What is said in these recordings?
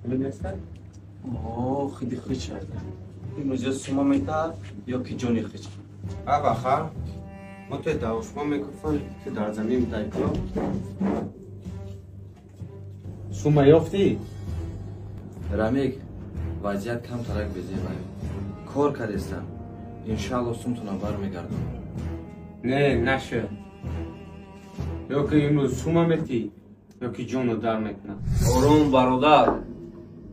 می‌دونستن؟ خیلی خوش شد. این موضوع سوما میتا یا که جونی خوش. بخا ما توی دانشگاه میگفتن که در زمین دایکو سوما یافتی؟ рамек вазъият камтарак безебай кор кардестам иншалло сумтона бармегардам не наша ё ки имрӯз сума метӣ ё ки ҷону дар мекунам ором бародар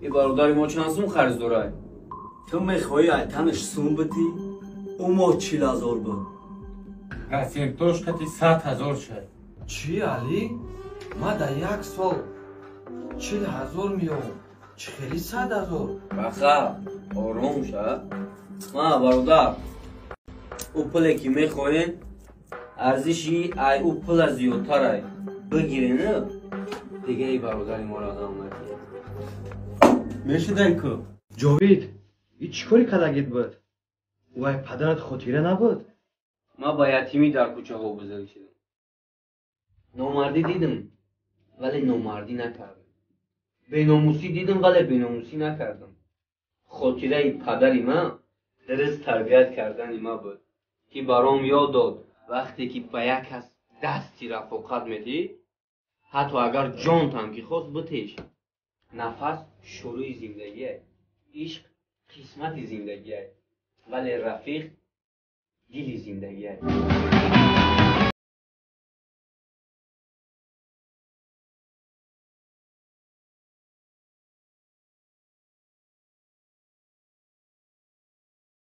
и бародари мо чанд сум қарз дорад تو میخوایی ایتنش سوم بدی؟ او ما 40,000 بود. расентош қати 100,000 шад чӣ али ма дар як сол 40,000 меёвам чӣ хели 100,000 баха ором ша ма бародар ӯ пуле ки мехоҳем арзиши ай ӯ пула зиёдтарай бигирена дига и бародари моро ғам накунед мешидай ку ҷовид и чӣ кори калагит буд вай падарат хотира набуд ма ба ятимӣ дар кӯчаҳо бузарг шудам номардӣ дидим вале номардӣ накардам беномусӣ дидим вале беномусӣ накардам хотираи падари ман дуруст тарбият кардани ма буд ки баром ёд дод вақте ки ба як кас дасти рафоқат медиҳӣ ҳатто агар ҷонтам ки хост битеш нафас шурӯи зиндагиаст ишқ қисмати зиндагиаст вале рафиқ дили зиндагиаст